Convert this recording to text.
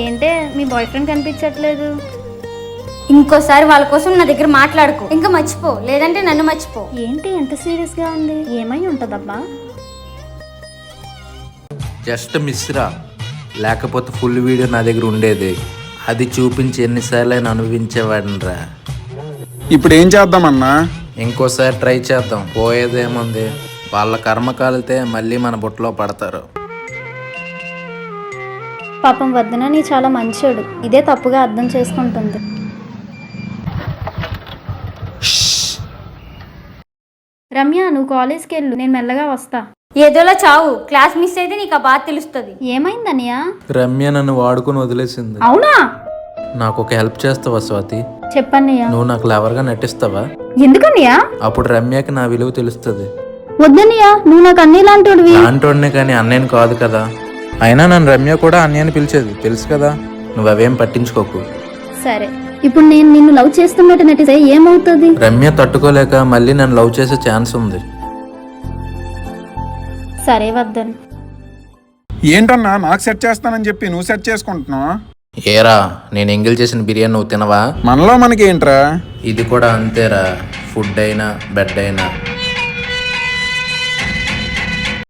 ఏంటే మీ boy friend కనిపించట్లేదు? ఇంకోసారి వాళ్ళ కోసం నా దగ్గర మాట్లాడుకో, ఇంకా మర్చిపో, లేదంటే నన్ను మర్చిపో. ఏంటి ఎంత సీరియస్గా ఉంది? ఏమై ఉంటుందబ్బా? జస్ట్ మిస్రా, లేకపోతే ఫుల్ వీడియో నా దగ్గర ఉండేది. అది చూపించి ఎన్నిసార్లు అయినా అనుభవించేవాడినిరా. ఇప్పుడు ఏం చేద్దామన్నా? ఇంకోసారి ట్రై చేద్దాం, పోయేదేముంది. వాళ్ళ కర్మ కాలితే మళ్ళీ మన బుట్టలో పడతారు. పాపం వద్దన నీ చాలా మంచోడు, ఇదే తప్పుగా అర్థం చేసుకుంటుంది. రమ్య, నువ్వు కాలేజ్కి వెళ్ళు, నేను మెల్లగా వస్తా. ఏదోలా చావు, క్లాస్ మిస్ అయితే నీకు ఆ బాధ తెలుస్తుంది. ఏమైందనియా? రమ్య నన్ను వాడుకొని వదిలేసింది. అవునా? నాకు ఒక హెల్ప్ చేస్తావా స్వాతి? చెప్పన్నయ్యా. నువ్వు నాకు క్లవర్గా నటిస్తావా? ఎందుకన్నయ్యా? అప్పుడు రమ్యకి నా విలువ తెలుస్తుంది. వద్దన్నయ్యా, నువ్వు నాకు అన్ని లాంటివి. లాంటోడినే కానీ అన్నయ్యని కాదు కదా. అయినా నన్ను రమ్య కూడా అన్నయ్యని పిలిచేది, తెలుసు కదా. నువ్వు అవేం పట్టించుకోకు. సరే, ఇప్పుడు నేను నిన్ను లవ్ చేస్తున్నట్టు నటిస్తే ఏమవుతుంది? రమ్య తట్టుకోలేక మళ్ళీ నన్ను లవ్ చేసే ఛాన్స్ ఉంది. సరే వద్దను. ఏంటన్నా నాకు సెట్ చేస్తానని చెప్పి నువ్వు సెట్ చేసుకుంటున్నావు? ఏరా, నేను ఎంగిల్ చేసిన బిర్యానీ నువ్వు తినవా? మనలో మనకి ఏంట్రా? ఇది కూడా అంతేరా. ఫుడ్ అయినా బెడ్ అయినా